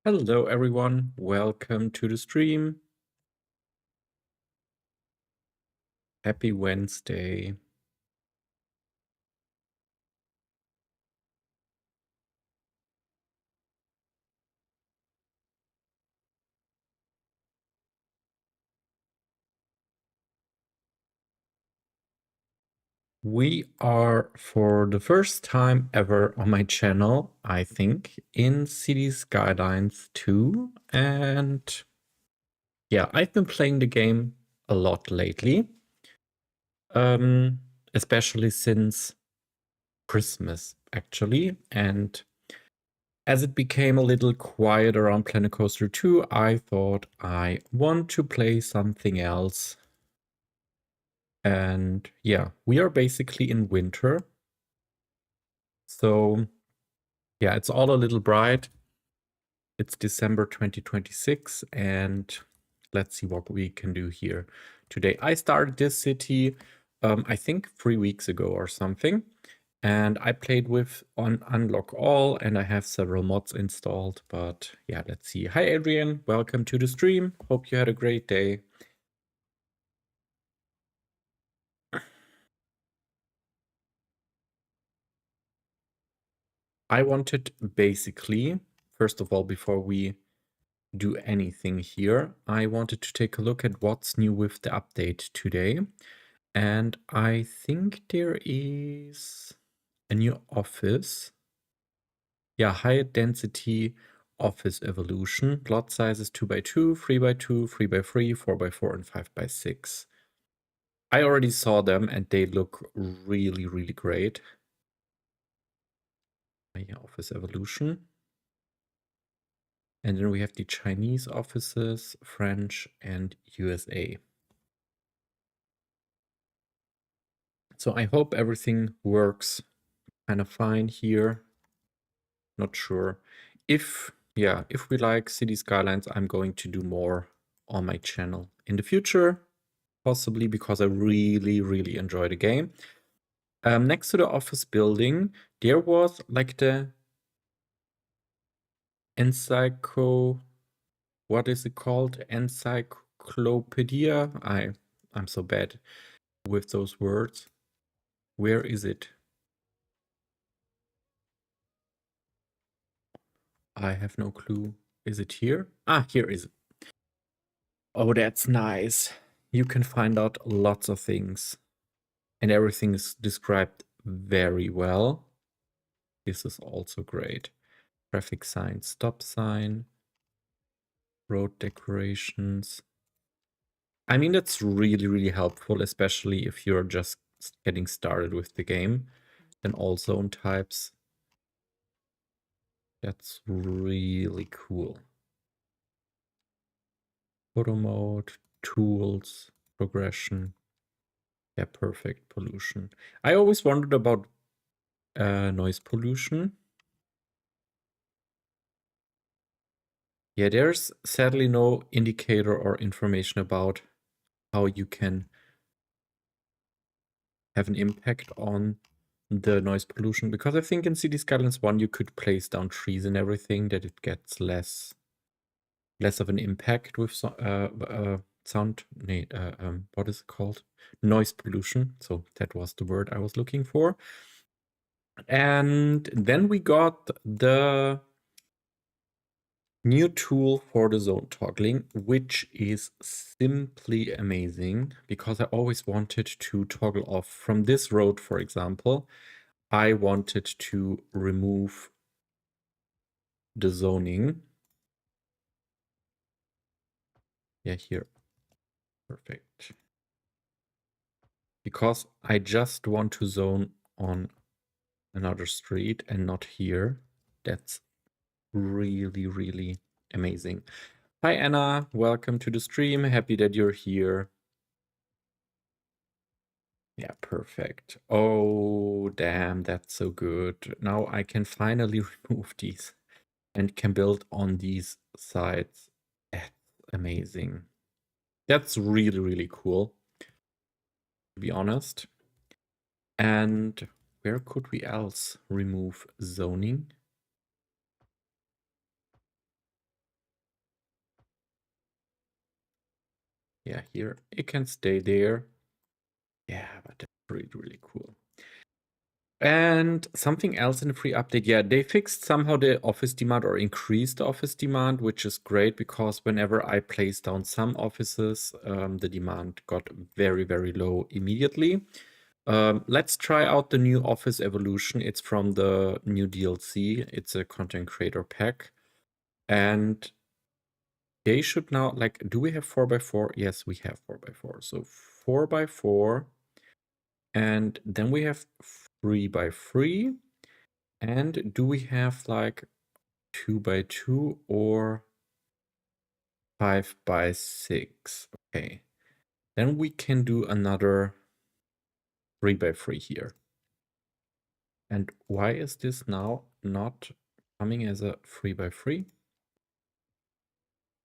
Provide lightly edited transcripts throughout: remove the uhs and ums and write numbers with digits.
Hello everyone, welcome to the stream. Happy Wednesday. We are for the first time ever on my channel, I think, in Skylines 2. And yeah, I've been playing the game a lot lately, especially since Christmas, actually. And as it became a little quiet around Planet Coaster 2, I thought I want to play something else. And yeah, we are basically in winter. So yeah, it's all a little bright. It's December 2026, and let's see what we can do here today. I started this city, I think 3 weeks ago or something. And I played with on Unlock All, and I have several mods installed. But yeah, let's see. Hi, Adrian. Welcome to the stream. Hope you had a great day. I wanted basically, first of all, before we do anything here, I wanted to take a look at what's new with the update today. And I think there is a new office. Yeah, higher density office evolution. Lot sizes 2x2, 3x2, 3x3, 4x4, and 5x6. I already saw them and they look really, really great. Yeah, office evolution. And then we have the Chinese offices, French, and USA. So I hope everything works kind of fine here. Not sure. If we like City Skylines, I'm going to do more on my channel in the future, possibly because I really, really enjoy the game. Next to the office building, there was like the what is it called? Encyclopedia? I'm so bad with those words. Where is it? I have no clue. Is it here? Ah, here is it. Oh, that's nice. You can find out lots of things. And everything is described very well. This is also great. Traffic sign, stop sign, road decorations. I mean, that's really, really helpful, especially if you're just getting started with the game. And all zone types. That's really cool. Photo mode, tools, progression. Yeah, perfect. Pollution. I always wondered about noise pollution. Yeah, there's sadly no indicator or information about how you can have an impact on the noise pollution, because I think in City Skylines 1 you could place down trees and everything, that it gets less of an impact with sound, what is it called? Noise pollution. So that was the word I was looking for. And then we got the new tool for the zone toggling, which is simply amazing, because I always wanted to toggle off from this road, for example. I wanted to remove the zoning. Yeah, here. Perfect. Because I just want to zone on another street and not here. That's really, really amazing. Hi, Anna. Welcome to the stream. Happy that you're here. Yeah, perfect. Oh, damn, that's so good. Now I can finally remove these and can build on these sides. That's amazing. That's really, really cool, to be honest. And where could we else remove zoning? Yeah, here it can stay there. Yeah, but that's really, really cool. And something else in the free update, yeah, they fixed somehow the office demand or increased the office demand, which is great because whenever I place down some offices, the demand got very, very low immediately. Let's try out the new office evolution. It's from the new DLC. It's a content creator pack. And they should now, like, do we have 4x4? Yes, we have 4x4. So 4x4. And then we have 3x3. And do we have like 2x2 or 5x6? Okay. Then we can do another 3x3 here. And why is this now not coming as a 3x3?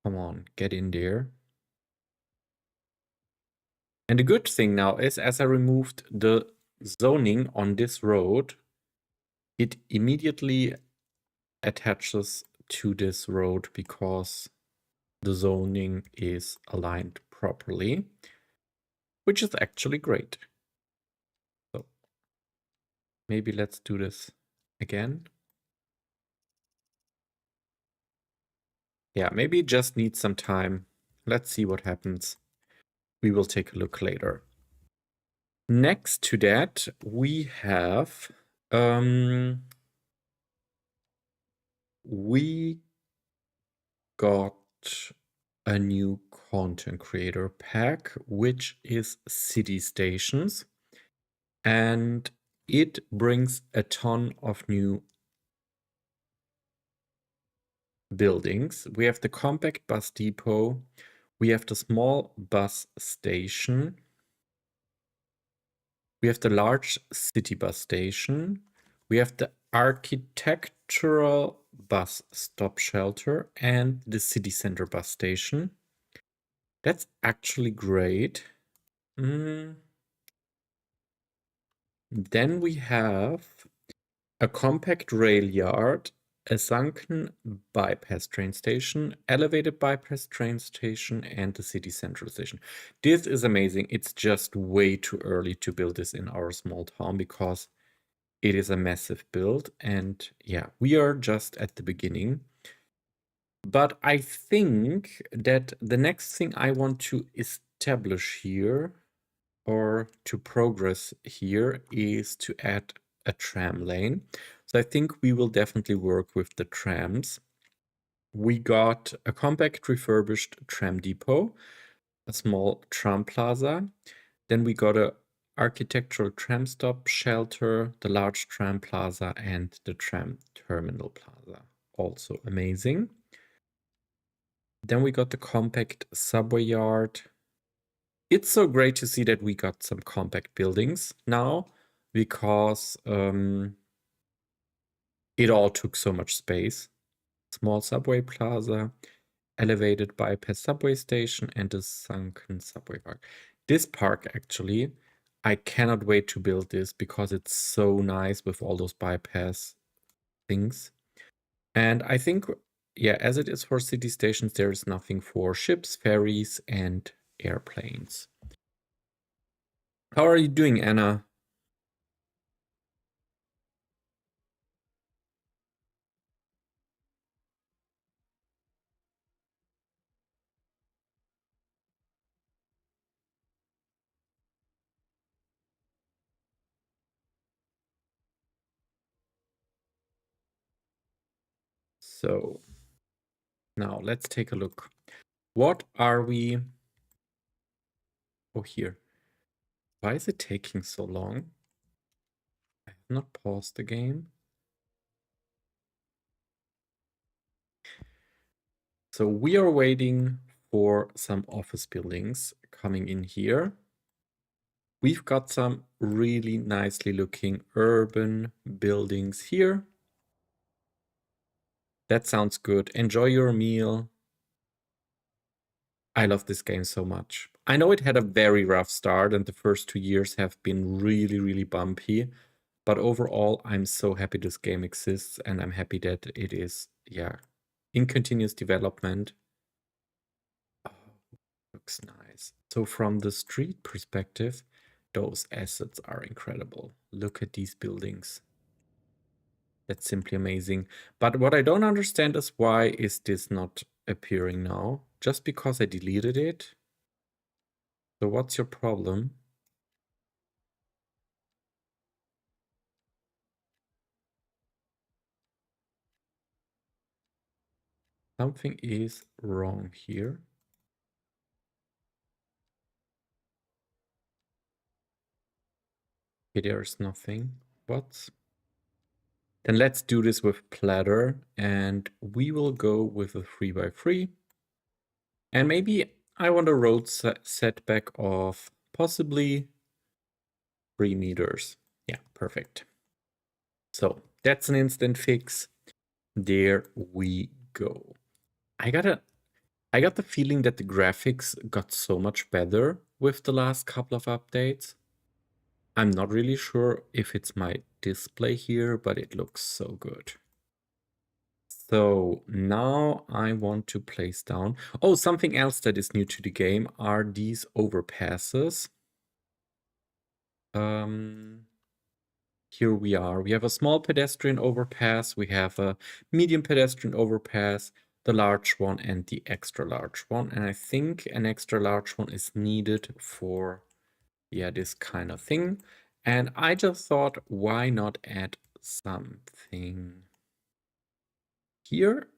Come on, get in there. And the good thing now is, as I removed the zoning on this road, it immediately attaches to this road because the zoning is aligned properly, which is actually great. So maybe let's do this again. Yeah, maybe it just needs some time. Let's see what happens. We will take a look later. Next to that, we have we got a new content creator pack, which is City Stations. And it brings a ton of new buildings. We have the compact bus depot. We have the small bus station. We have the large city bus station. We have the architectural bus stop shelter and the city center bus station. That's actually great. Then we have a compact rail yard, a sunken bypass train station, elevated bypass train station, and the city central station. This is amazing. It's just way too early to build this in our small town because it is a massive build. And yeah, we are just at the beginning. But I think that the next thing I want to establish here or to progress here is to add a tram lane. So I think we will definitely work with the trams. We got a compact refurbished tram depot, a small tram plaza. Then we got a architectural tram stop shelter, the large tram plaza, and the tram terminal plaza. Also amazing. Then we got the compact subway yard. It's so great to see that we got some compact buildings now because it all took so much space. Small subway plaza, elevated bypass subway station, and a sunken subway park. This park, actually, I cannot wait to build this because it's so nice with all those bypass things. And I think, yeah, as it is for city stations, there is nothing for ships, ferries, and airplanes. How are you doing, Anna? So now let's take a look. What are we? Oh, here. Why is it taking so long? I have not paused the game. So we are waiting for some office buildings coming in here. We've got some really nicely looking urban buildings here. That sounds good. Enjoy your meal. I love this game so much. I know it had a very rough start and the first 2 years have been really, really bumpy. But overall, I'm so happy this game exists and I'm happy that it is, yeah, in continuous development. Oh, looks looks nice. So from the street perspective, those assets are incredible. Look at these buildings. That's simply amazing. But what I don't understand is why is this not appearing now? Just because I deleted it? So what's your problem? Something is wrong here. Okay, there's nothing. What? Then let's do this with platter, and we will go with a 3x3. And maybe I want a road setback of possibly 3 meters. Yeah, perfect. So that's an instant fix. There we go. I got the feeling that the graphics got so much better with the last couple of updates. I'm not really sure if it's my display here, but it looks so good. So now I want to place down. Oh, something else that is new to the game are these overpasses. Here we are. We have a small pedestrian overpass. We have a medium pedestrian overpass, the large one, and the extra large one. And I think an extra large one is needed for, yeah, this kind of thing. And I just thought, why not add something here?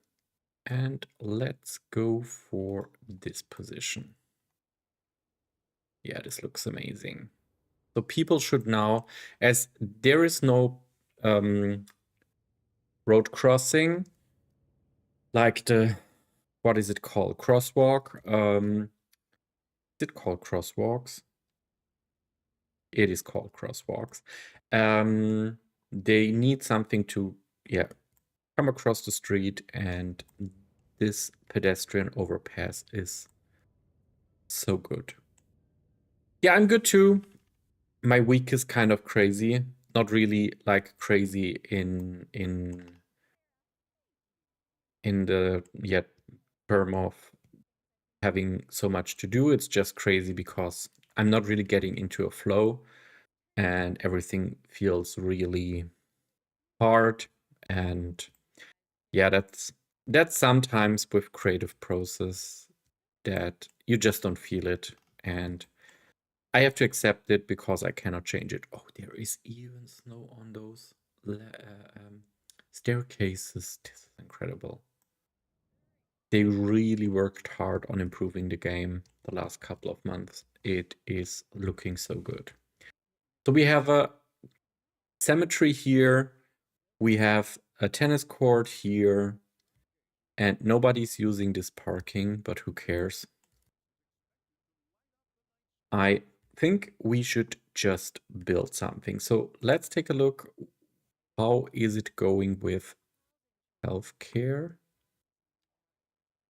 And let's go for this position. Yeah, this looks amazing. So people should now, as there is no road crossing, like the, what is it called? Crosswalk? Is it called crosswalks? It is called crosswalks. They need something to, yeah, come across the street, and this pedestrian overpass is so good. Yeah, I'm good too. My week is kind of crazy. Not really like crazy in the term of having so much to do. It's just crazy because I'm not really getting into a flow and everything feels really hard. And yeah, that's sometimes with creative process that you just don't feel it. And I have to accept it because I cannot change it. Oh, there is even snow on those staircases. This is incredible. They really worked hard on improving the game the last couple of months. It is looking so good. So we have a cemetery here. We have a tennis court here. And nobody's using this parking, but who cares? I think we should just build something. So let's take a look. How is it going with healthcare?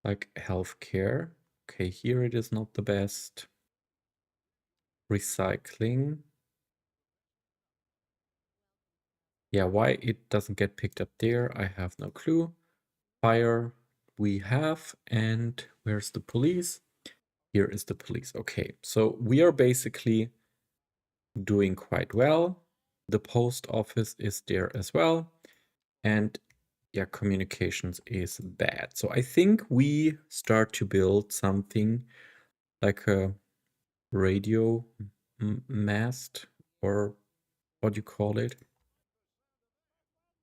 Like healthcare. Okay, here it is not the best. Recycling. Yeah, why it doesn't get picked up there, I have no clue. Fire we have, and where's the police? Here is the police. Okay, so we are basically doing quite well. The post office is there as well. And yeah, communications is bad. So I think we start to build something like a radio mast, or what do you call it,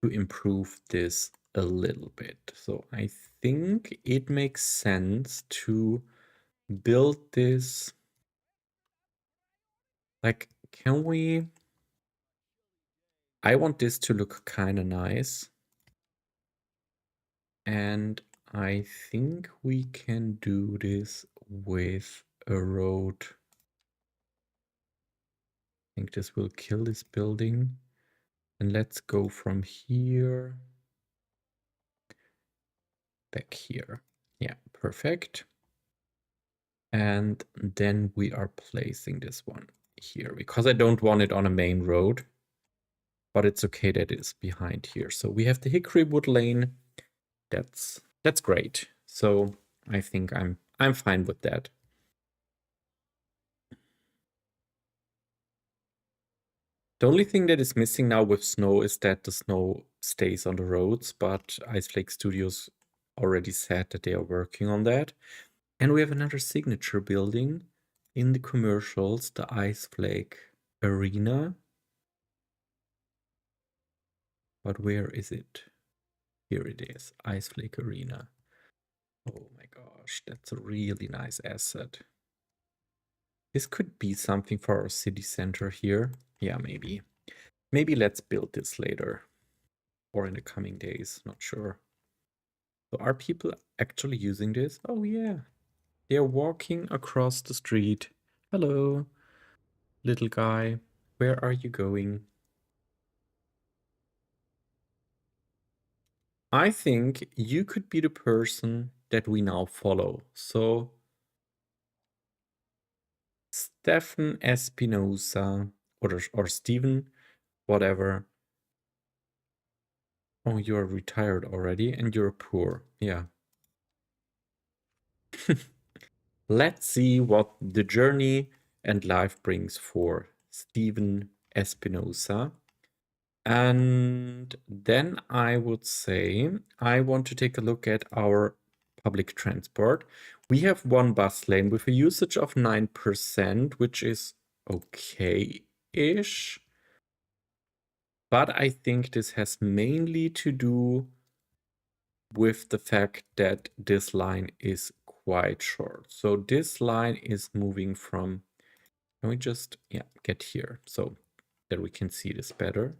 to improve this a little bit. So I think it makes sense to build this. Like, can we? I want this to look kind of nice. And I think we can do this with a road. I think this will kill this building. And let's go from here back here. Yeah, perfect. And then we are placing this one here because I don't want it on a main road, but it's okay that it's behind here. So we have the Hickory Wood Lane. That's great. So I think I'm fine with that. The only thing that is missing now with snow is that the snow stays on the roads, but Ice Flake Studios already said that they are working on that. And we have another signature building in the commercials, the Ice Flake Arena. But where is it? Here it is, Ice Flake Arena. Oh my gosh, that's a really nice asset. This could be something for our city center here. Yeah, maybe. Maybe let's build this later. Or in the coming days, not sure. So are people actually using this? Oh yeah. They're walking across the street. Hello, little guy. Where are you going? I think you could be the person that we now follow. So Stefan Espinosa or Steven, whatever. Oh, you're retired already and you're poor. Yeah. Let's see what the journey and life brings for Steven Espinosa. And then I would say I want to take a look at our public transport. We have one bus lane with a usage of 9%, which is okay-ish. But I think this has mainly to do with the fact that this line is quite short. So this line is moving from, can we just, yeah, get here so that we can see this better.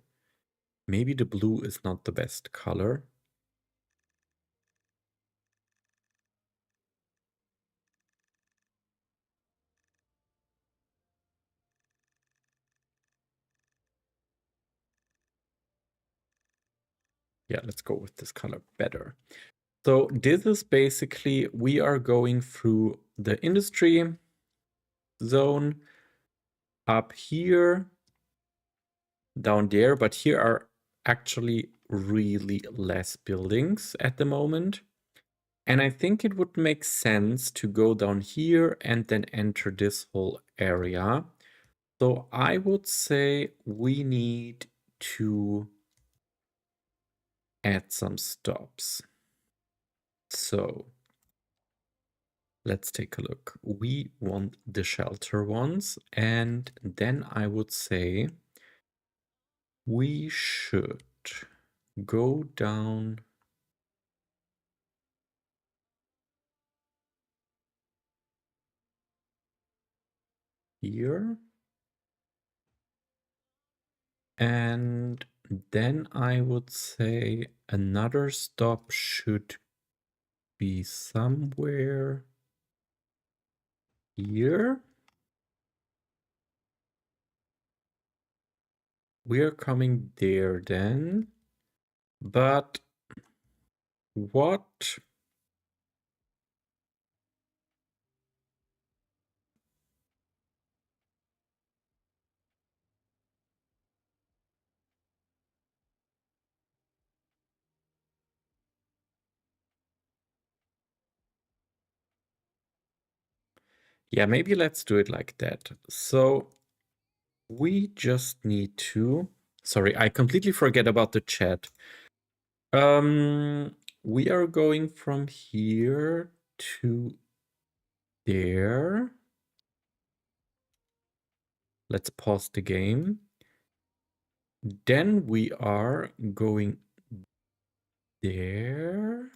Maybe the blue is not the best color. Yeah, let's go with this color better. So this is basically, we are going through the industry zone up here, down there, but here are actually really less buildings at the moment. And I think it would make sense to go down here and then enter this whole area. So I would say we need to add some stops. So let's take a look. We want the shelter ones, and then I would say we should go down here. And then I would say another stop should be somewhere here. We are coming there then, but what? Yeah, maybe let's do it like that. So we just need to, sorry, I completely forget about the chat. We are going from here to there. Let's pause the game. Then we are going there.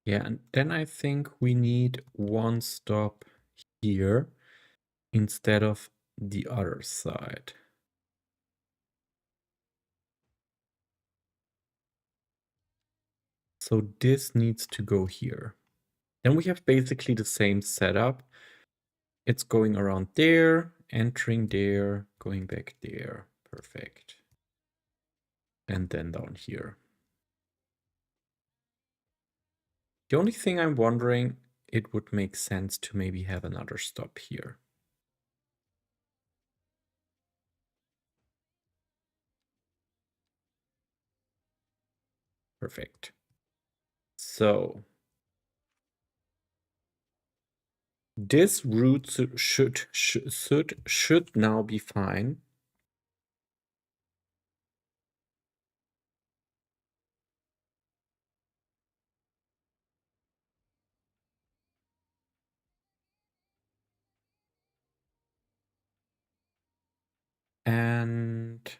Yeah, and then I think we need one stop here instead of the other side. So this needs to go here. Then we have basically the same setup. It's going around there, entering there, going back there. Perfect. And then down here. The only thing I'm wondering, it would make sense to maybe have another stop here. Perfect. So this route should now be fine. And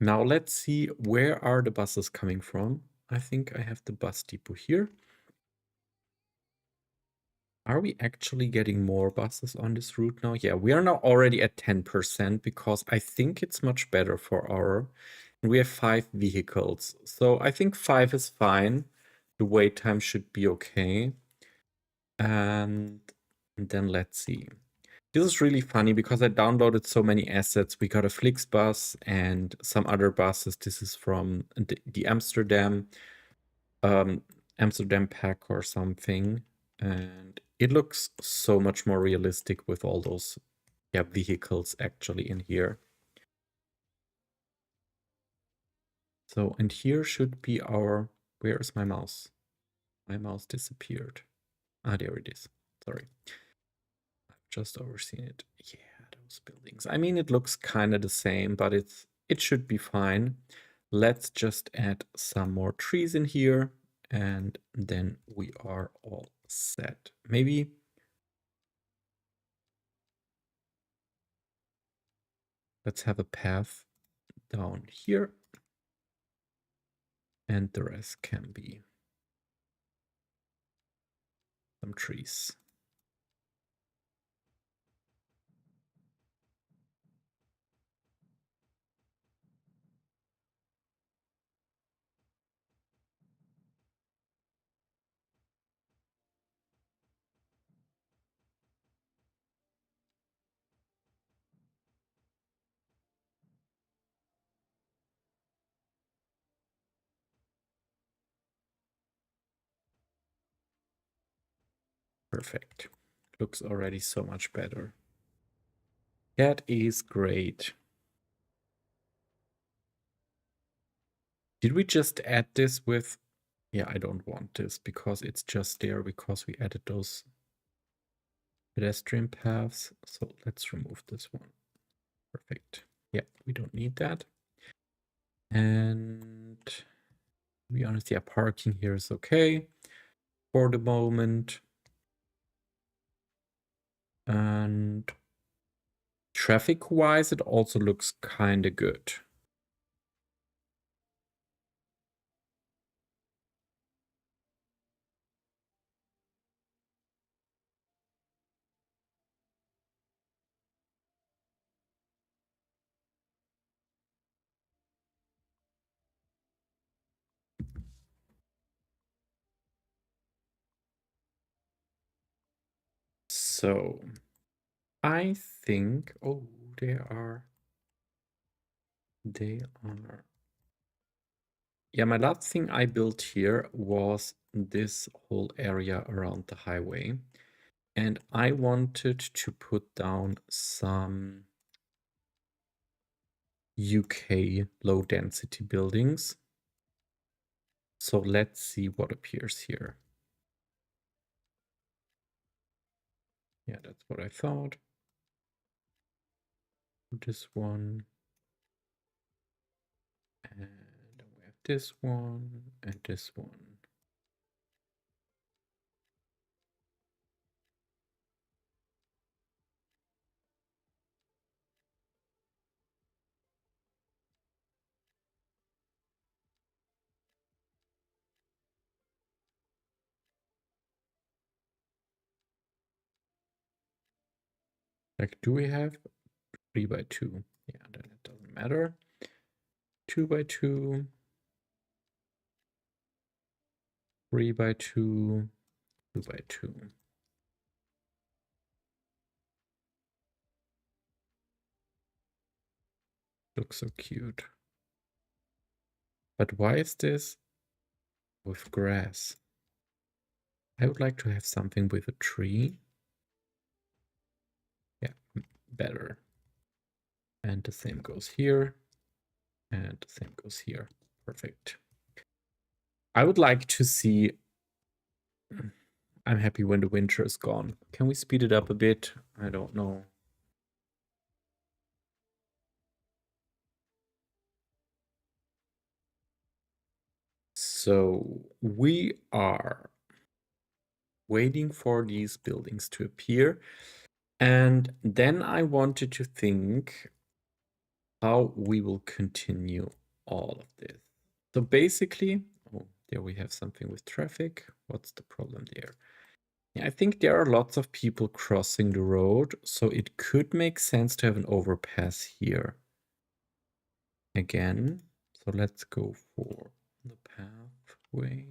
now let's see, where are the buses coming from? I think I have the bus depot here. Are we actually getting more buses on this route now? Yeah, we are now already at 10% because I think it's much better for our... We have 5 vehicles. So I think 5 is fine. The wait time should be okay. And then let's see. This is really funny because I downloaded so many assets. We got a Flixbus and some other buses. This is from the Amsterdam pack or something. And it looks so much more realistic with all those vehicles actually in here. So, and here should be our... Where is my mouse? My mouse disappeared. Ah, there it is. Sorry. I've just overseen it. Yeah, those buildings. I mean, it looks kind of the same, but it should be fine. Let's just add some more trees in here, and then we are all set. Maybe let's have a path down here, and the rest can be some trees. Perfect. Looks already so much better. That is great. Did we just add this with... Yeah, I don't want this because it's just there because we added those pedestrian paths. So let's remove this one. Perfect. Yeah, we don't need that. And to be honest, yeah, parking here is okay for the moment. And traffic-wise, it also looks kind of good. So I think... Oh, they are... Yeah, my last thing I built here was this whole area around the highway. And I wanted to put down some UK low density buildings. So let's see what appears here. Yeah, that's what I thought. This one. And then we have this one and this one. Like, do we have 3 by 2? Yeah, then it doesn't matter. 2 by 2. 3 by 2. 2 by 2. Looks so cute. But why is this with grass? I would like to have something with a tree. Yeah, better. And the same goes here. And the same goes here. Perfect. I would like to see... I'm happy when the winter is gone. Can we speed it up a bit? I don't know. So we are waiting for these buildings to appear. And then I wanted to think how we will continue all of this. So basically, oh, there we have something with traffic. What's the problem there? Yeah, I think there are lots of people crossing the road, so it could make sense to have an overpass here. Again, so let's go for the pathways.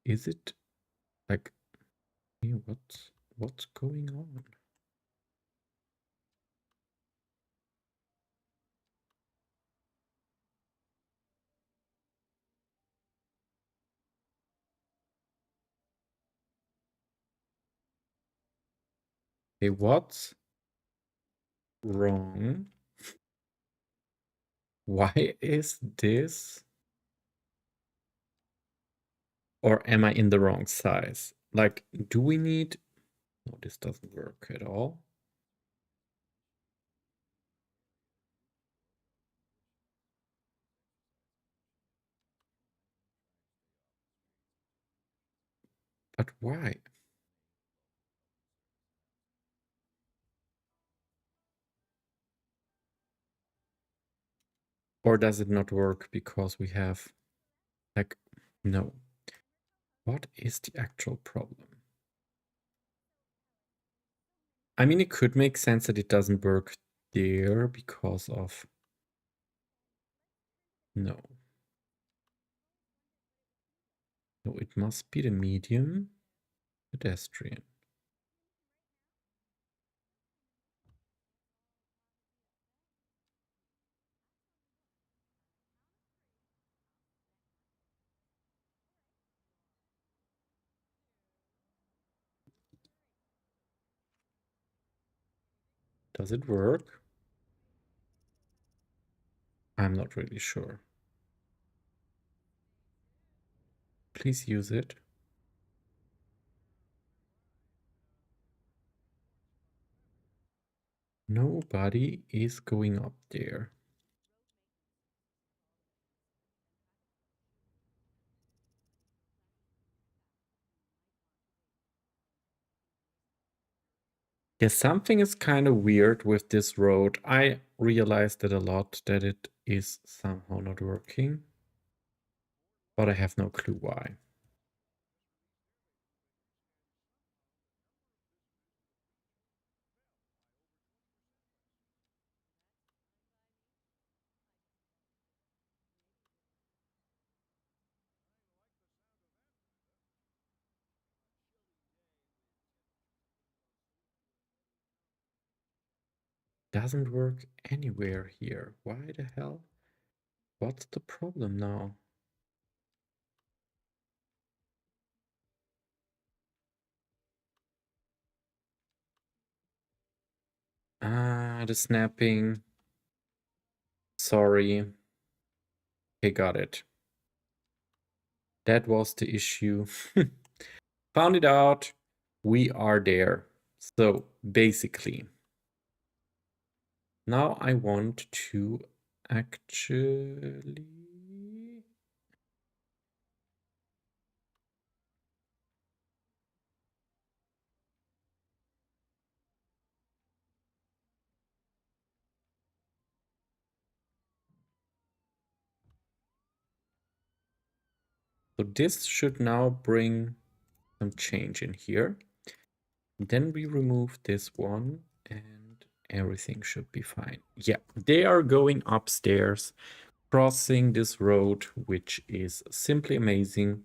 Is it like, hey, what's going on? Hey, what's wrong? Why is this? Or am I in the wrong size? Like, do we need... No, this doesn't work at all. But why? Or does it not work because we have... Like, no. What is the actual problem? I mean, it could make sense that it doesn't work there because of... No. No, it must be the medium pedestrian. Does it work? I'm not really sure. Please use it. Nobody is going up there. Yeah, something is kind of weird with this road. I realized it a lot that it is somehow not working, but I have no clue why. Doesn't work anywhere here. Why the hell? What's the problem now? Ah, the snapping. Sorry. Okay, got it. That was the issue. Found it out. We are there. So basically, now I want to actually... So this should now bring some change in here. Then we remove this one and everything should be fine. Yeah, they are going upstairs, crossing this road, which is simply amazing.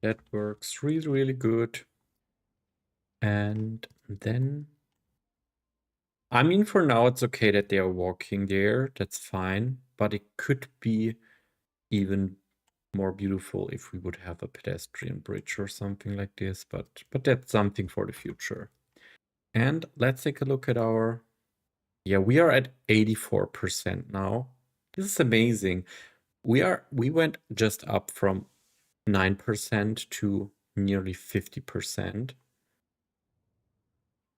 That works really, really good. And then, I mean, for now, it's okay that they are walking there. That's fine. But it could be even more beautiful if we would have a pedestrian bridge or something like this. But that's something for the future. And let's take a look at our... Yeah, we are at 84% now. This is amazing. We went just up from 9% to nearly 50%.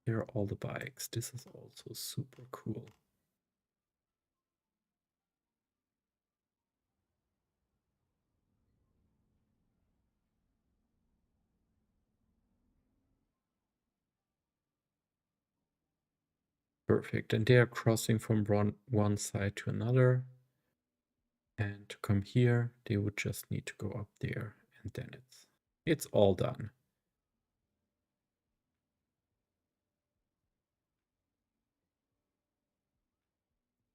Here are all the bikes. This is also super cool. Perfect. And they are crossing from one side to another. And to come here, they would just need to go up there, and then it's all done.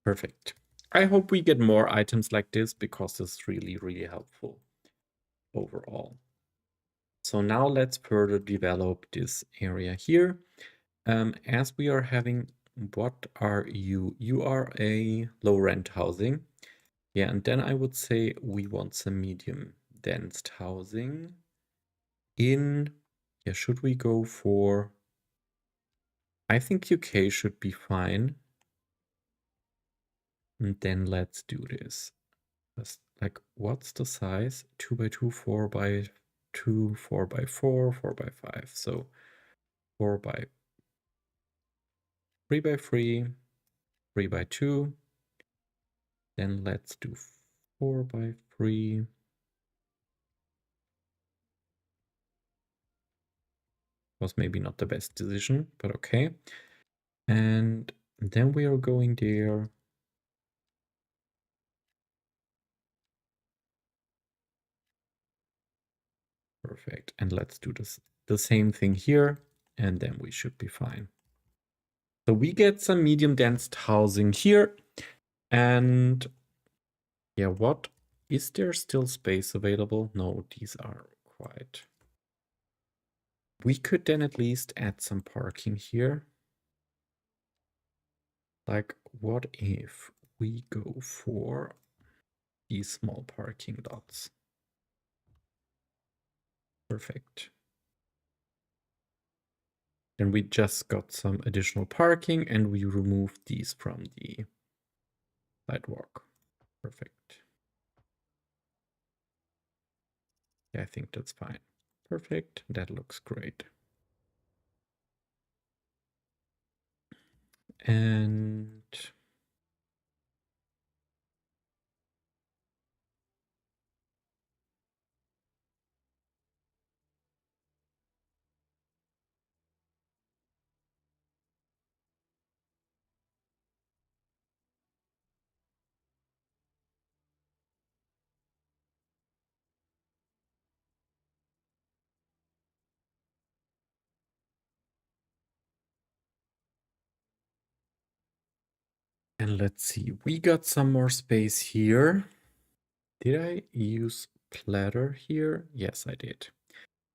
Perfect. I hope we get more items like this because it's really, really helpful overall. So now let's further develop this area here. As we are having, what are you? You are a low rent housing. Yeah, and then I would say we want some medium dense housing in, yeah, should we go for, I think UK should be fine. And then let's do this. Just like, what's the size? 2x2, 4x2, 4x4, 4x5. So 4x 3x3, 3x2. Then let's do 4x3. Was maybe not the best decision, but okay. And then we are going there. Perfect. And let's do the same thing here, and then we should be fine. So we get some medium dense housing here. And yeah, what? Is there still space available? No, these are quite... We could then at least add some parking here. Like, what if we go for these small parking lots? Perfect. Then we just got some additional parking and we removed these from the sidewalk. Perfect. Yeah, I think that's fine. Perfect. That looks great. And let's see, we got some more space here. Did I use platter here? Yes, I did.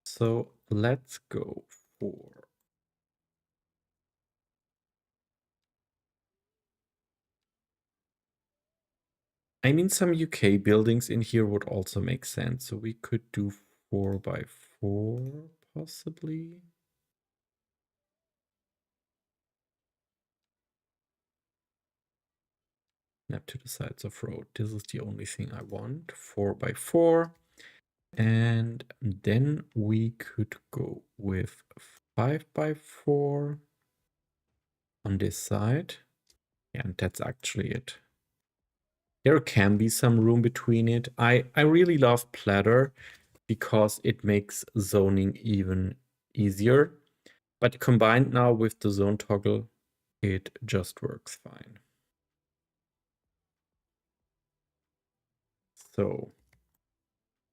So let's go for... I mean, some UK buildings in here would also make sense. So we could do 4x4 possibly. Snap to the sides of road. This is the only thing I want. 4x4. And then we could go with 5x4 on this side. Yeah, and that's actually it. There can be some room between it. I really love platter because it makes zoning even easier. But combined now with the zone toggle, it just works fine. So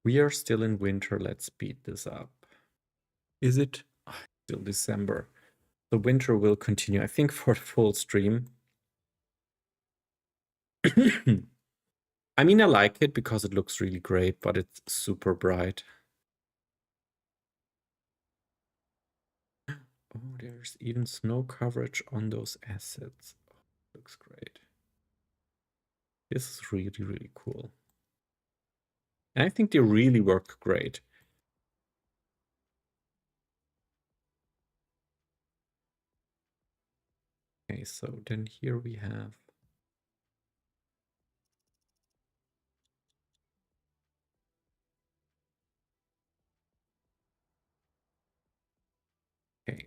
we are still in winter. Let's speed this up. Is it? Still December. The winter will continue, I think, for the full stream. I mean, I like it because it looks really great, but it's super bright. Oh, there's even snow coverage on those assets. Oh, looks great. This is really, really cool. And I think they really work great. Okay, so then here we have okay.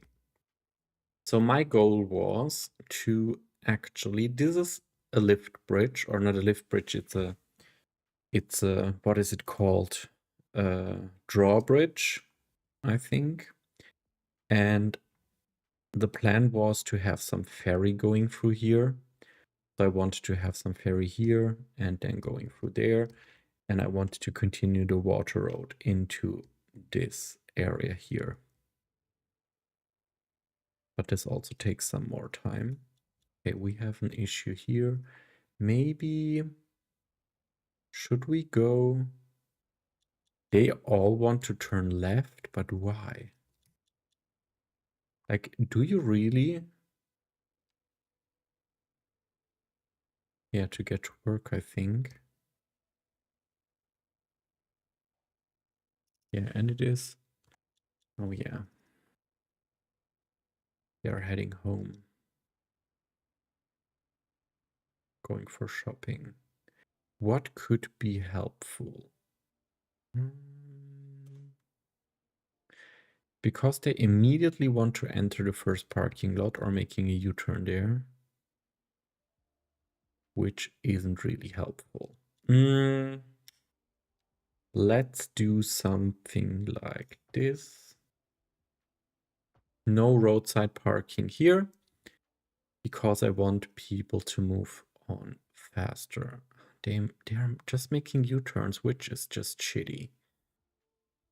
So my goal was to actually, this is a lift bridge, or not a lift bridge, it's a, what is it called? Drawbridge, I think. And the plan was to have some ferry going through here. So I wanted to have some ferry here and then going through there. And I wanted to continue the water road into this area here. But this also takes some more time. Okay, we have an issue here. Maybe, should we go? They all want to turn left, but why? Like, do you really? Yeah, to get to work, I think. Yeah, and it is. Oh, yeah. They are heading home. Going for shopping. What could be helpful? Because they immediately want to enter the first parking lot or making a U-turn there, which isn't really helpful. Let's do something like this. No roadside parking here, because I want people to move on faster. They're just making U-turns, which is just shitty.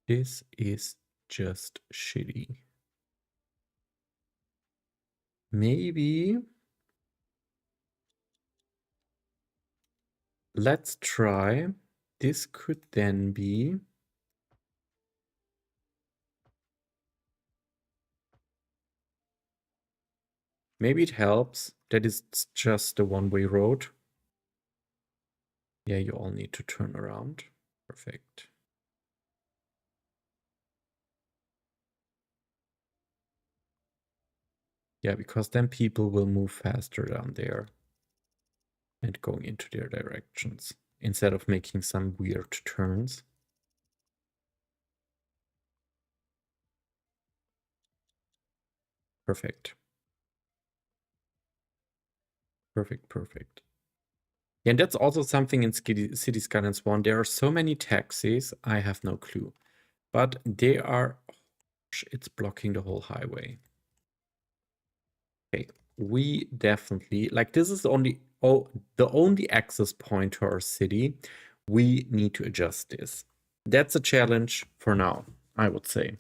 This is just shitty. Maybe let's try. This could then be maybe it helps that it's just a one-way road. Yeah, you all need to turn around. Perfect. Yeah, because then people will move faster down there and going into their directions instead of making some weird turns. Perfect. Perfect, perfect. Yeah, and that's also something in City Skylines 1. There are so many taxis, I have no clue. But they are, it's blocking the whole highway. Okay, we definitely, like this is only, the only access point to our city. We need to adjust this. That's a challenge for now, I would say.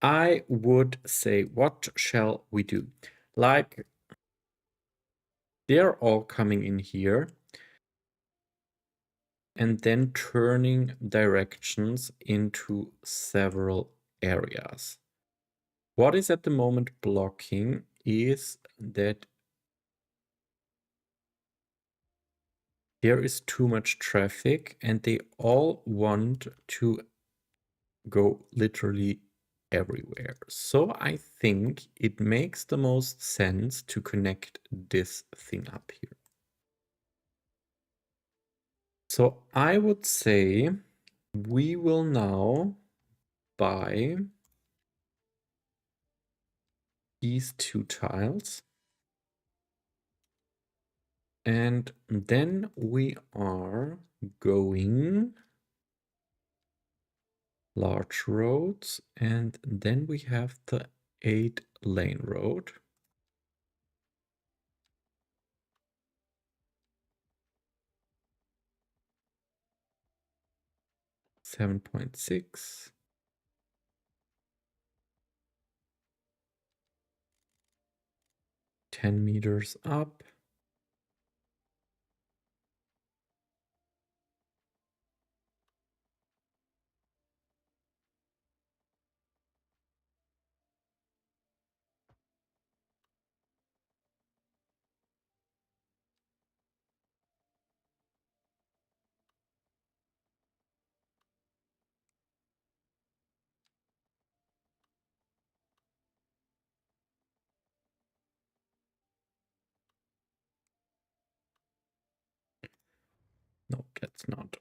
I would say, what shall we do? Like, they're all coming in here and then turning directions into several areas. What is at the moment blocking is that there is too much traffic and they all want to go literally everywhere. So I think it makes the most sense to connect this thing up here. So I would say we will now buy these two tiles. And then we are going large roads, and then we have the 8-lane road. 7.6. 10 meters up. No, that's not.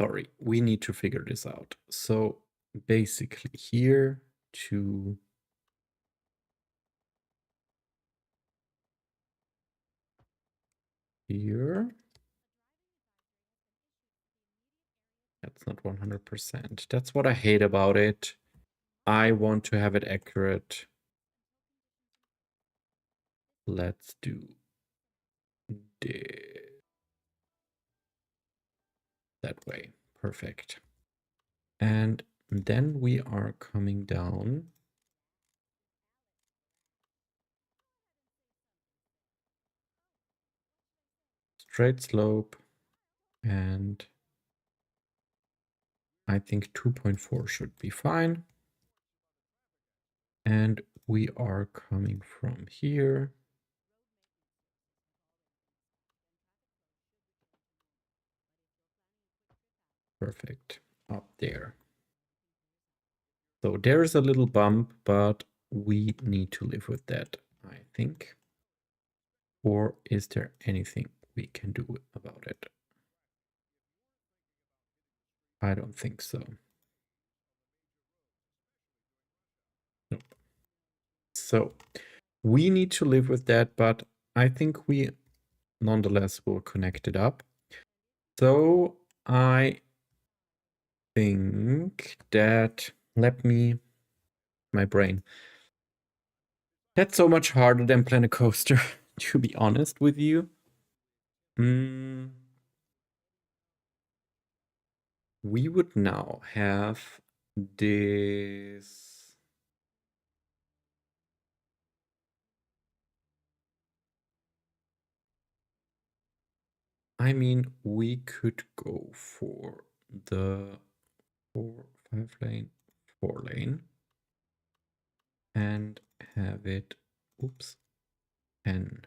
Sorry, we need to figure this out. So basically here to here. That's not 100%. That's what I hate about it. I want to have it accurate. Let's do that way. Perfect. And then we are coming down. Straight slope. And I think 2.4 should be fine. And we are coming from here. Perfect. Up there. So there's a little bump, but we need to live with that, I think. Or is there anything we can do about it? I don't think so. Nope. So we need to live with that, but I think we nonetheless will connect it up. So I think that, my brain. That's so much harder than Planet Coaster, to be honest with you. We would now have this. I mean, we could go for the 5 lane, 4 lane and have it, 10.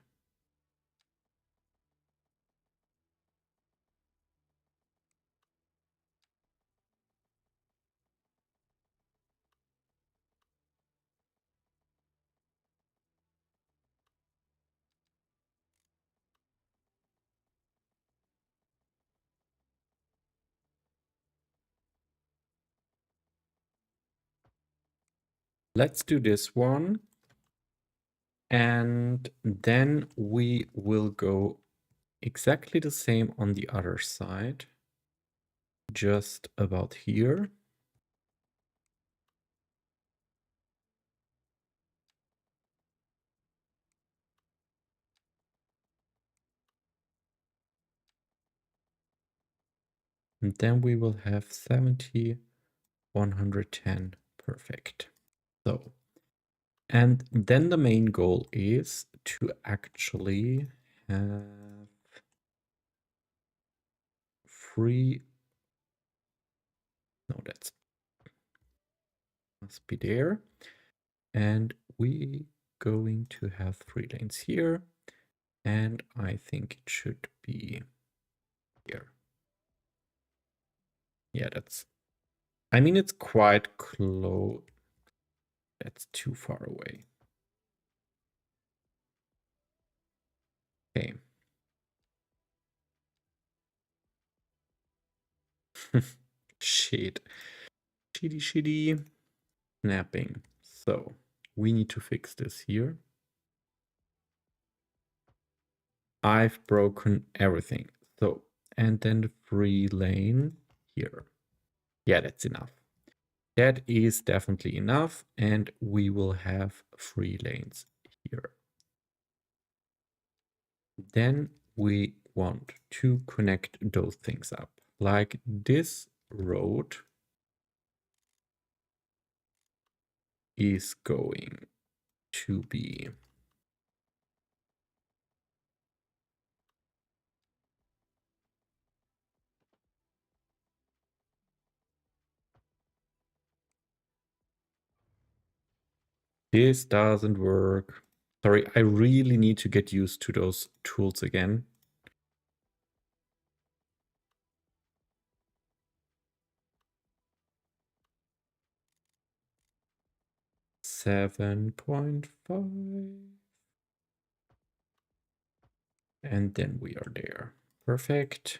Let's do this one. And then we will go exactly the same on the other side. Just about here. And then we will have 70, 110. Perfect. So, and then the main goal is to actually have free. No, that's must be there. And we going to have 3 lanes here. And I think it should be here. Yeah, I mean, it's quite close. That's too far away. Okay. Shit. Shitty. Snapping. So we need to fix this here. I've broken everything. So, and then the free lane here. Yeah, that's enough. That is definitely enough. And we will have 3 lanes here. Then we want to connect those things up. Like this road is going to be. This doesn't work. Sorry, I really need to get used to those tools again. $7.5. And then we are there. Perfect.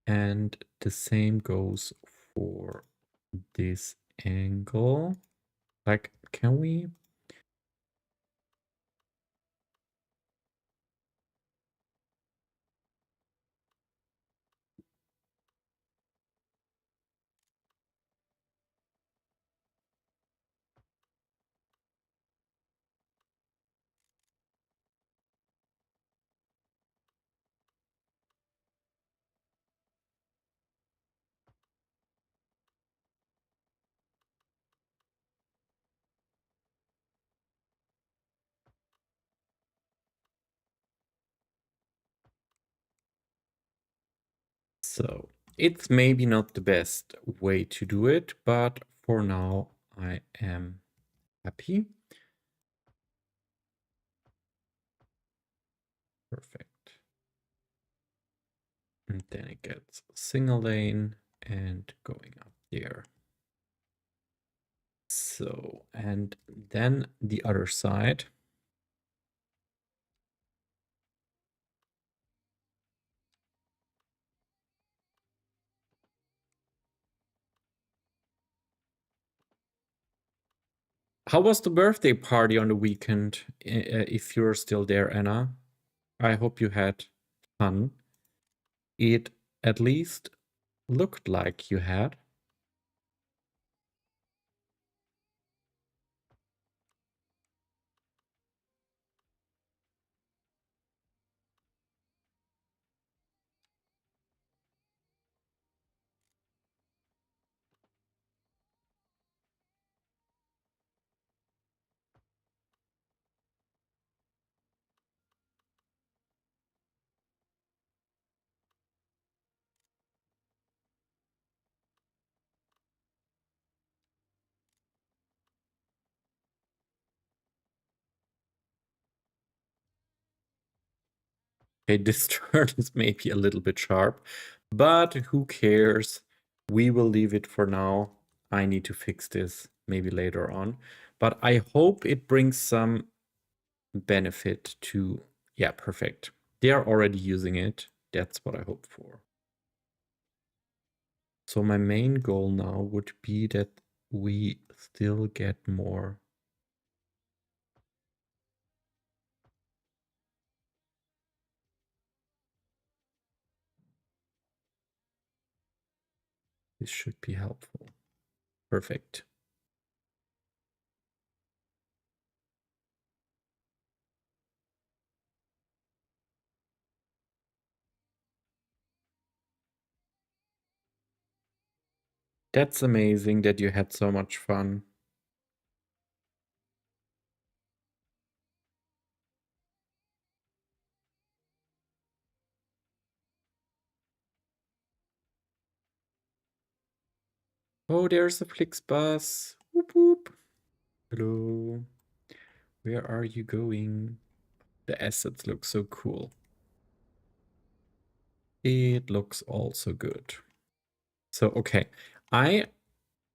And the same goes for this angle. Like, can we? So it's maybe not the best way to do it, but for now I am happy. Perfect. And then it gets single lane and going up there. So, and then the other side. How was the birthday party on the weekend? If you're still there, Anna, I hope you had fun. It at least looked like you had. Okay, this turn is maybe a little bit sharp, but who cares? We will leave it for now. I need to fix this maybe later on, but I hope it brings some benefit to, yeah, perfect. They are already using it. That's what I hope for. So my main goal now would be that we still get more. This should be helpful. Perfect. That's amazing that you had so much fun. Oh, there's a Flixbus. Whoop whoop. Hello. Where are you going? The assets look so cool. It looks also good. So, okay. I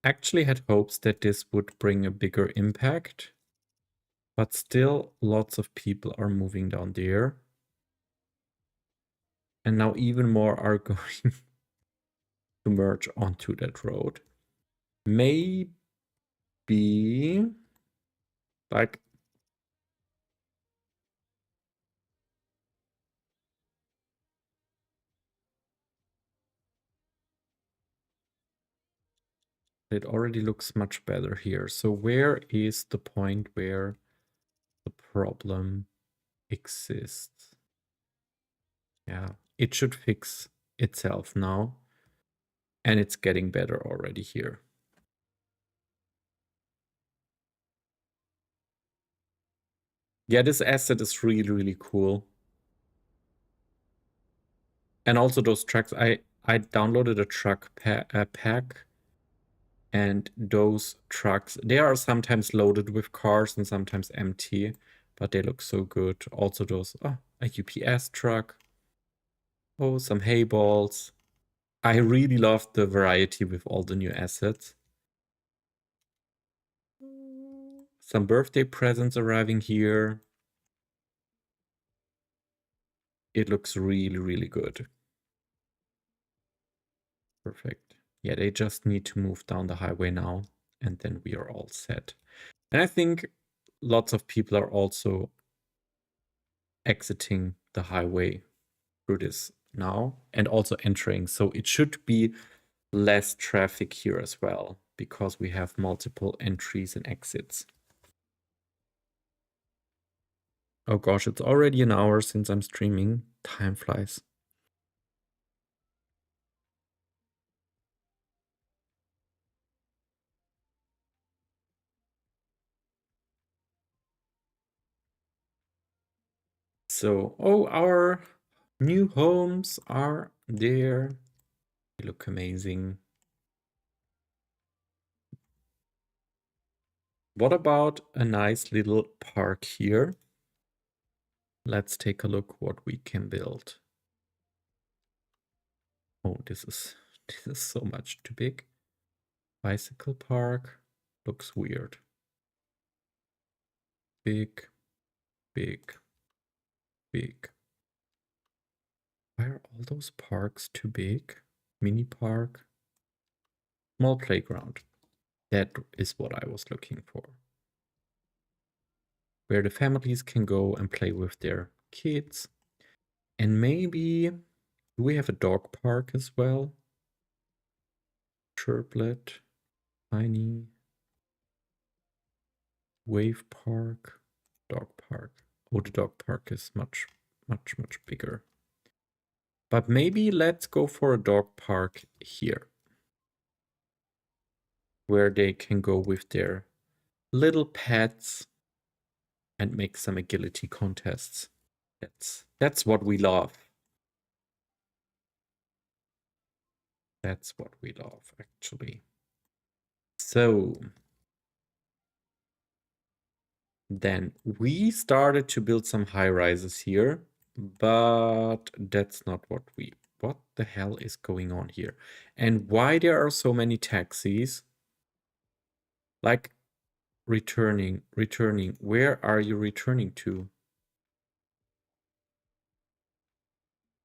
actually had hopes that this would bring a bigger impact, but still lots of people are moving down there. And now even more are going to merge onto that road. Maybe like it already looks much better here. So where is the point where the problem exists? Yeah, it should fix itself now. And it's getting better already here. Yeah, this asset is really, really cool. And also those trucks, I downloaded a truck pack, and those trucks, they are sometimes loaded with cars and sometimes empty, but they look so good. Also those, a UPS truck. Oh, some hay balls. I really love the variety with all the new assets. Some birthday presents arriving here. It looks really, really good. Perfect. Yeah, they just need to move down the highway now, and then we are all set. And I think lots of people are also exiting the highway through this now and also entering. So it should be less traffic here as well because we have multiple entries and exits. Oh gosh, it's already an hour since I'm streaming. Time flies. So, oh, our new homes are there. They look amazing. What about a nice little park here? Let's take a look what we can build. Oh, this is so much too big. Bicycle park looks weird. Big, big, big. Why are all those parks too big? Mini park. Small playground. That is what I was looking for. Where the families can go and play with their kids. And maybe, do we have a dog park as well? Chirplet, tiny, wave park, dog park. Oh, the dog park is much, much, much bigger. But maybe let's go for a dog park here, where they can go with their little pets and make some agility contests. That's what we love. That's what we love, actually. So then we started to build some high rises here, but that's not what the hell is going on here? And why there are so many taxis? Like, returning. Where are you returning to?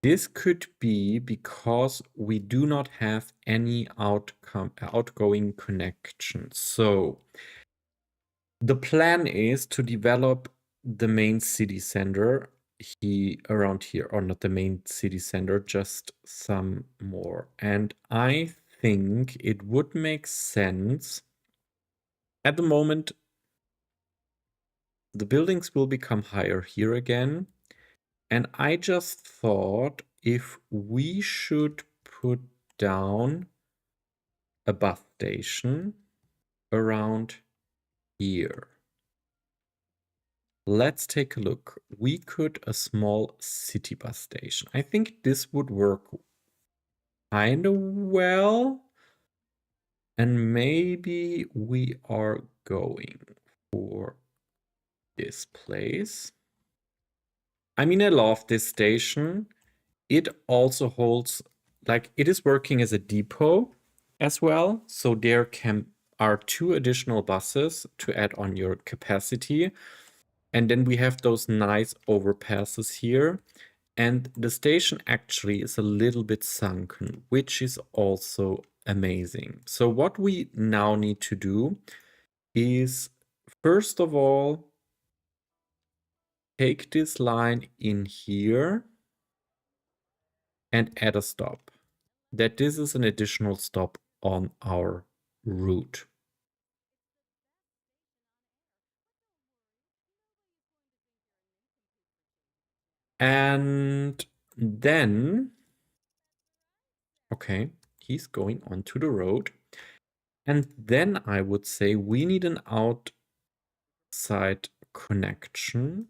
This could be because we do not have any outgoing connections. So the plan is to develop the main city center around here, or not the main city center, just some more. And I think it would make sense. At the moment, the buildings will become higher here again. And I just thought if we should put down a bus station around here. Let's take a look. We could a small city bus station. I think this would work kind of well. And maybe we are going for this place. I mean, I love this station. It also holds, like, it is working as a depot as well. So there are 2 additional buses to add on your capacity. And then we have those nice overpasses here. And the station actually is a little bit sunken, which is also amazing. So what we now need to do is, first of all, take this line in here and add a stop. That this is an additional stop on our route. And then, okay, he's going onto the road. And then I would say we need an outside connection.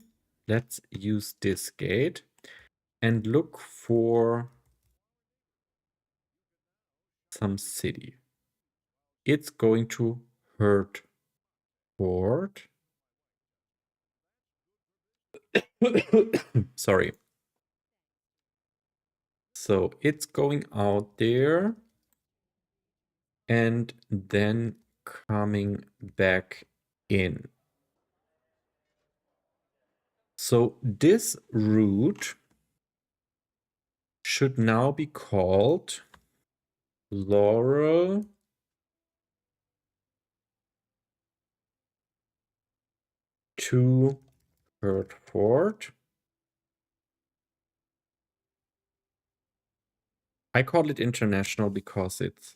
Let's use this gate and look for some city. It's going to Hertford. Sorry. So it's going out there and then coming back in. So this route should now be called Laurel to Hertford. I call it international because it's,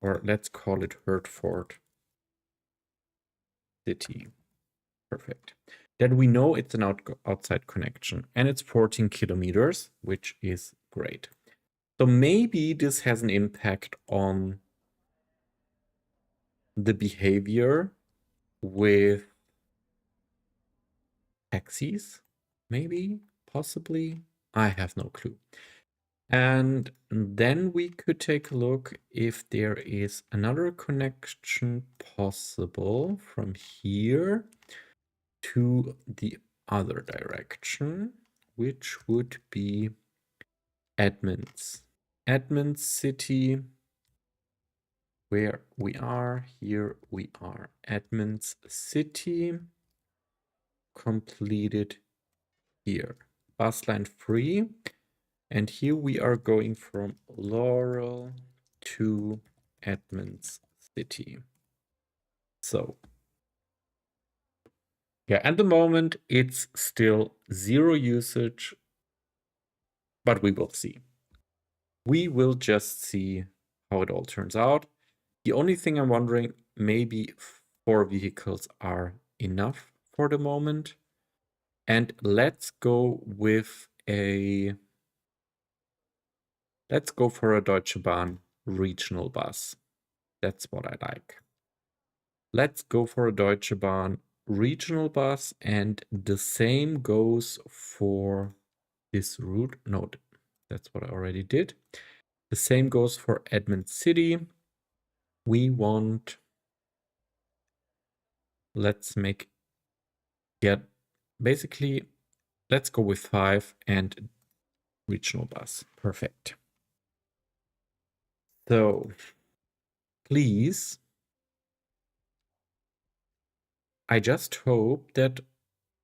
or let's call it Hertford City. Perfect. Then we know it's an outside connection and it's 14 kilometers, which is great. So maybe this has an impact on the behavior with taxis, maybe, possibly. I have no clue. And then we could take a look if there is another connection possible from here to the other direction, which would be Edmonds. Edmonds City, where we are, here we are. Edmonds City, completed here. Bus line free. And here we are going from Laurel to Edmonds City. So, yeah, at the moment, it's still 0 usage, but we will see. We will just see how it all turns out. The only thing I'm wondering, maybe 4 vehicles are enough for the moment. And let's go with let's go for a Deutsche Bahn regional bus. That's what I like. Let's go for a Deutsche Bahn regional bus, and the same goes for this route. No, that's what I already did. The same goes for Edmonds City. We want, let's make, yeah, basically, let's go with 5 and regional bus. Perfect. So, please, I just hope that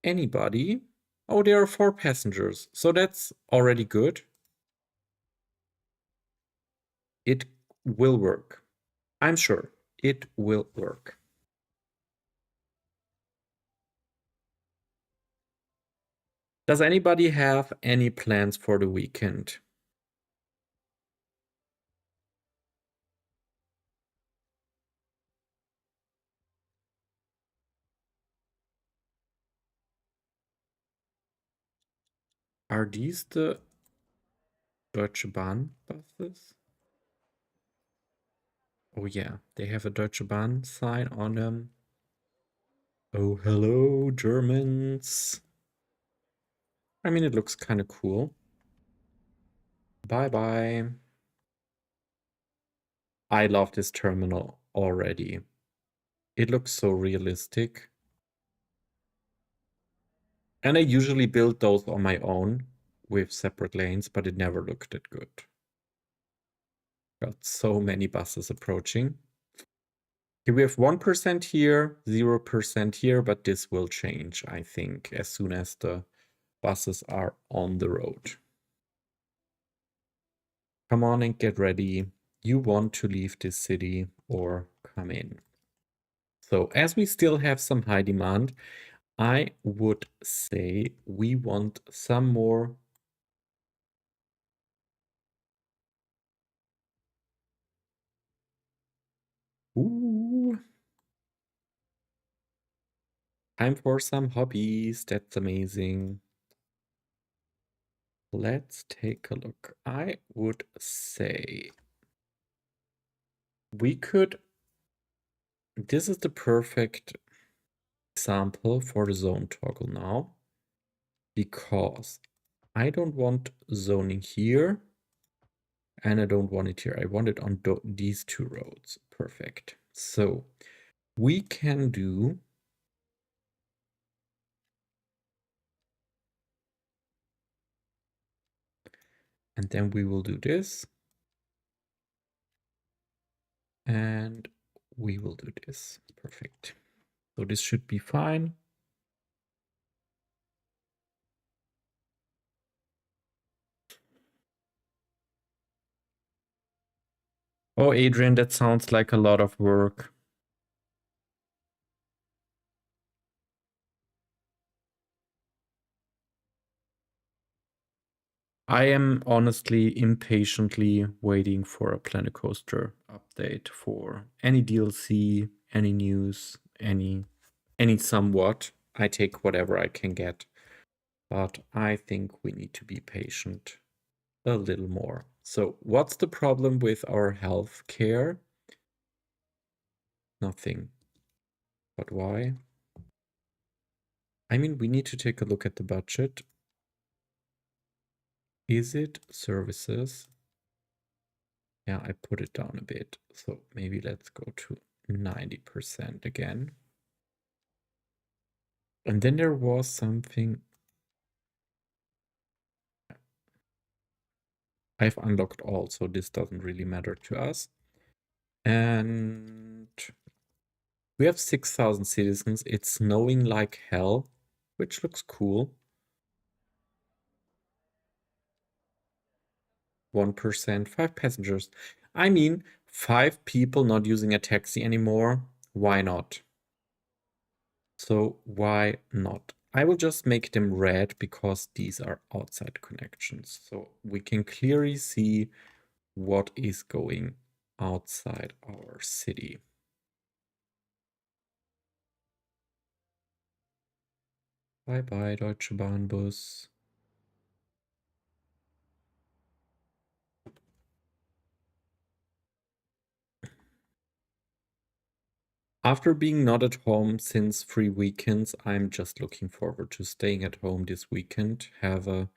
anybody, oh, there are 4 passengers, so that's already good. It will work. I'm sure it will work. Does anybody have any plans for the weekend? Are these the Deutsche Bahn buses? Oh yeah, they have a Deutsche Bahn sign on them. Oh, hello, Germans. I mean, it looks kind of cool. Bye-bye. I love this terminal already. It looks so realistic. And I usually build those on my own with separate lanes, but it never looked that good. Got so many buses approaching. Okay, we have 1% here, 0% here, but this will change, I think, as soon as the buses are on the road. Come on and get ready. You want to leave this city or come in. So as we still have some high demand, I would say we want some more. Ooh. Time for some hobbies. That's amazing. Let's take a look. I would say we could, this is the perfect example for the zone toggle now, because I don't want zoning here and I don't want it here. I want it on these two roads. Perfect. So we can do and then we will do this and we will do this. Perfect. So this should be fine. Oh, Adrian, that sounds like a lot of work. I am honestly impatiently waiting for a Planet Coaster update for any DLC, any news, any somewhat. I take whatever I can get, but I think we need to be patient a little more. So what's the problem with our health care? Nothing. But why? I mean, we need to take a look at the budget. Is it services? Yeah, I put it down a bit. So maybe let's go to 90% again. And then there was something. I've unlocked all, so this doesn't really matter to us. And we have 6,000 citizens. It's snowing like hell, which looks cool. 1%, 5 passengers. I mean, 5 people not using a taxi anymore. Why not? So why not? I will just make them red because these are outside connections. So we can clearly see what is going outside our city. Bye bye, Deutsche Bahnbus. After being not at home since 3 weekends, I'm just looking forward to staying at home this weekend. Have a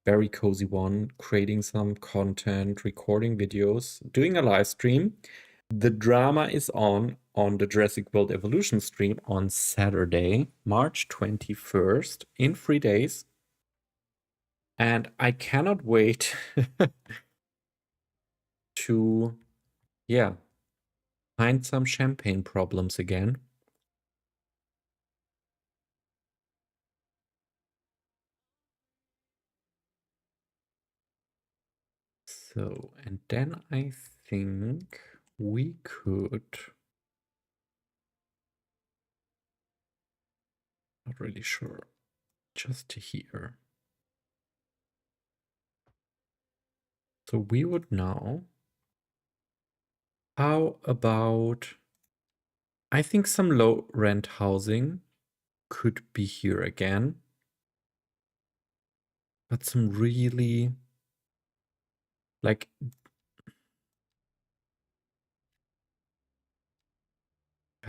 very cozy one, creating some content, recording videos, doing a live stream. The drama is on the Jurassic World Evolution stream on Saturday, March 21st, in 3 days. And I cannot wait to, yeah, find some champagne problems again. So, and then I think we could, not really sure, just here. So we would now, how about, I think some low rent housing could be here again, but some really, like,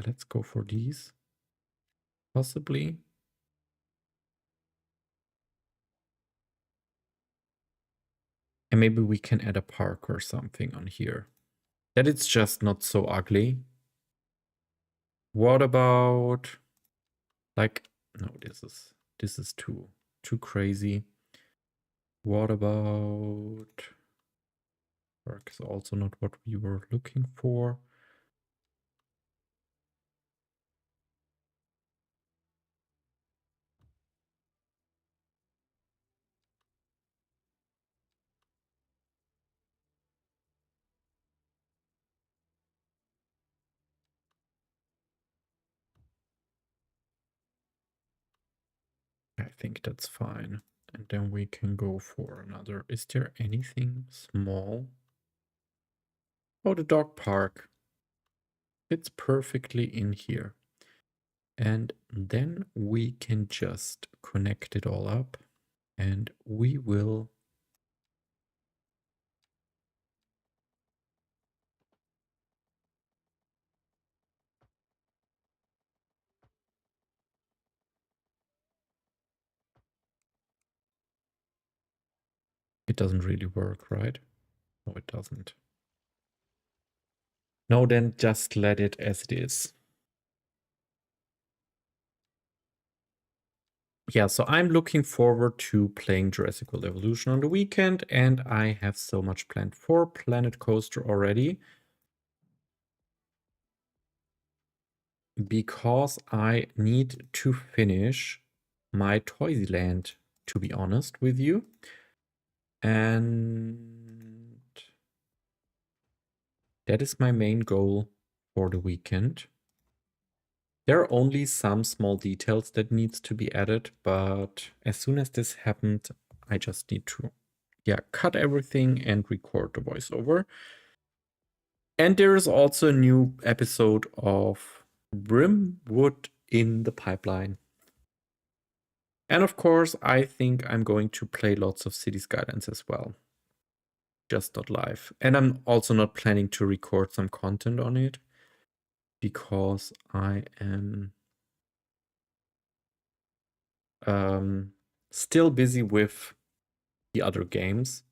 let's go for these, possibly. And maybe we can add a park or something on here. That it's just not so ugly. What about, like, no, this is too crazy. What about, park is also not what we were looking for. I think that's fine. And then we can go for another. Is there anything small? Oh, the dog park. It's perfectly in here. And then we can just connect it all up and we will It doesn't really work, right? No, it doesn't. No, then just let it as it is. Yeah, so I'm looking forward to playing Jurassic World Evolution on the weekend, and I have so much planned for Planet Coaster already. Because I need to finish my Toysyland, to be honest with you. And that is my main goal for the weekend. There are only some small details that needs to be added, but as soon as this happened, I just need to cut everything and record the voiceover. And there is also a new episode of Brimwood in the pipeline. And of course, I think I'm going to play lots of City Skylines as well. Just not live. And I'm also not planning to record some content on it because I am still busy with the other games.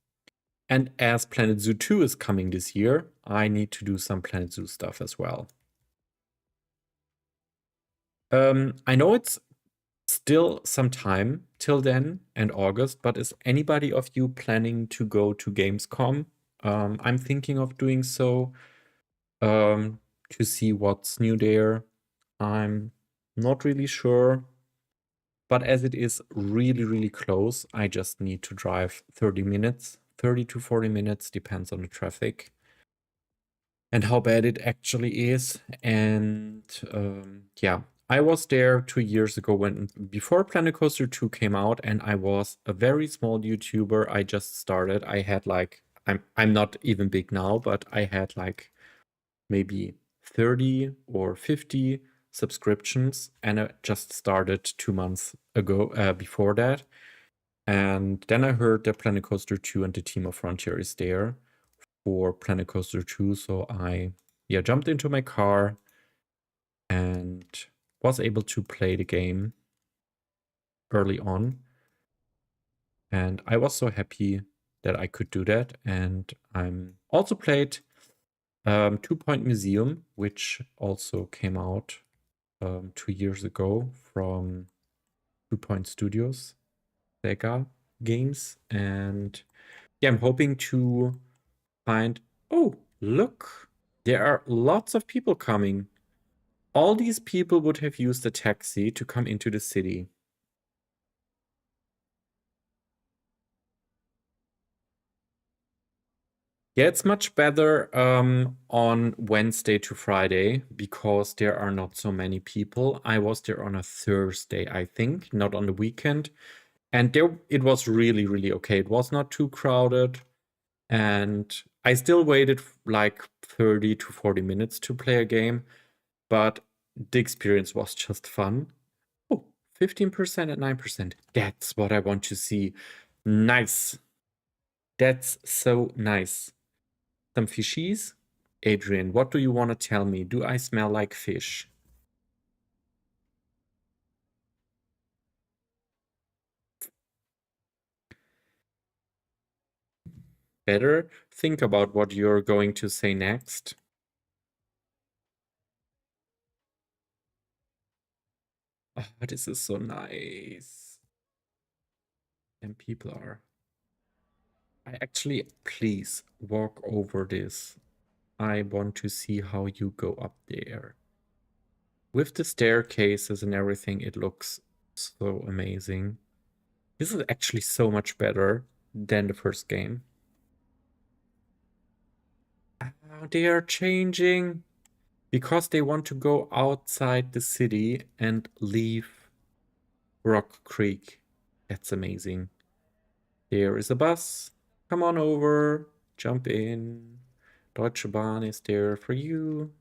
And as Planet Zoo 2 is coming this year, I need to do some Planet Zoo stuff as well. I know it's still some time till then and August, but is anybody of you planning to go to Gamescom? I'm thinking of doing so to see what's new there. I'm not really sure, but as it is really, really close, I just need to drive 30 minutes, 30 to 40 minutes, depends on the traffic and how bad it actually is. And I was there 2 years ago before Planet Coaster 2 came out, and I was a very small YouTuber. I just started. I had I'm not even big now, but I had maybe 30 or 50 subscriptions, and I just started 2 months ago before that. And then I heard that Planet Coaster 2 and the Team of Frontier is there for Planet Coaster 2. So I jumped into my car and was able to play the game early on. And I was so happy that I could do that. And I'm also played 2 Point Museum, which also came out 2 years ago from 2 Point Studios, Sega games. And I'm hoping to find. Oh, look, there are lots of people coming. All these people would have used a taxi to come into the city. Yeah, it's much better on Wednesday to Friday because there are not so many people. I was there on a Thursday, I think, not on the weekend. And there it was really, really okay. It was not too crowded. And I still waited like 30 to 40 minutes to play a game, but the experience was just fun. Oh, 15% and 9%. That's what I want to see. Nice. That's so nice. Some fishies? Adrian, what do you want to tell me? Do I smell like fish? Better think about what you're going to say next. Oh, this is so nice. And people are. I actually, please walk over this. I want to see how you go up there. With the staircases and everything, it looks so amazing. This is actually so much better than the first game. Oh, they are changing because they want to go outside the city and leave Rock Creek. That's amazing. There is a bus. Come on over. Jump in. Deutsche Bahn is there for you.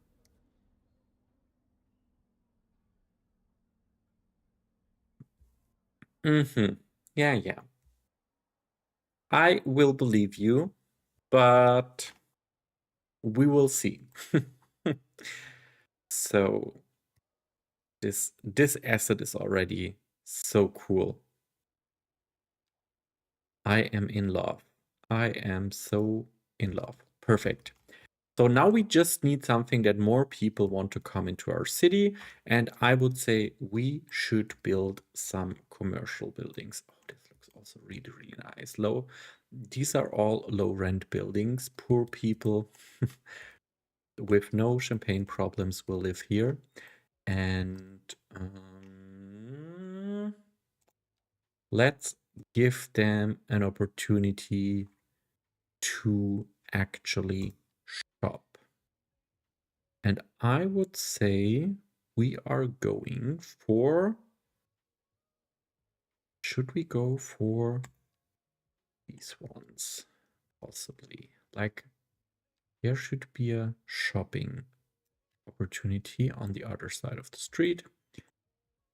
Mm-hmm. Yeah. I will believe you, but we will see. So this asset is already so cool. I am in love. I am so in love. Perfect. So now we just need something that more people want to come into our city. And I would say we should build some commercial buildings. Oh, this looks also really, really nice. These are all low rent buildings. Poor people with no champagne problems will live here. And let's give them an opportunity to actually shop. And I would say we are going for... Should we go for these ones? Possibly. Like, there should be a shopping opportunity on the other side of the street.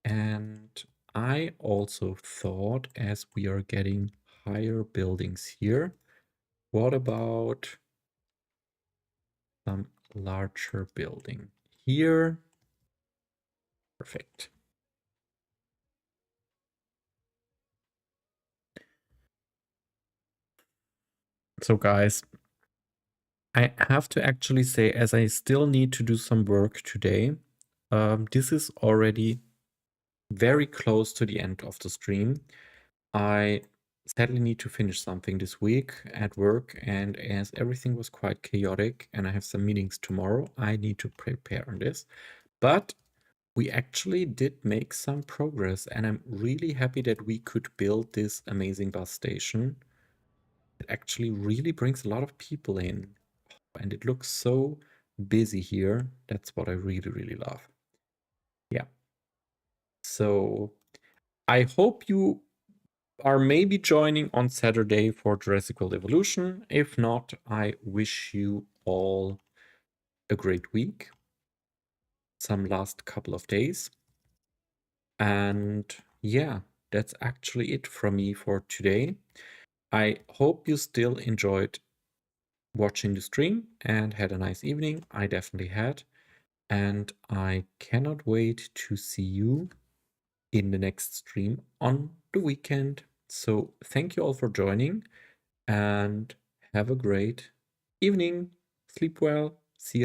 And I also thought, as we are getting higher buildings here, what about some larger building here? Perfect. So guys, I have to actually say, as I still need to do some work today, this is already very close to the end of the stream. I sadly need to finish something this week at work, and as everything was quite chaotic and I have some meetings tomorrow, I need to prepare on this. But we actually did make some progress, and I'm really happy that we could build this amazing bus station. It actually really brings a lot of people in, and it looks so busy here. That's what I really, really love. Yeah. So I hope you are maybe joining on Saturday for Jurassic World Evolution. If not, I wish you all a great week, some last couple of days. And yeah, that's actually it from me for today. I hope you still enjoyed watching the stream and had a nice evening. I definitely had. And I cannot wait to see you in the next stream on the weekend. So thank you all for joining and have a great evening. Sleep well. See you next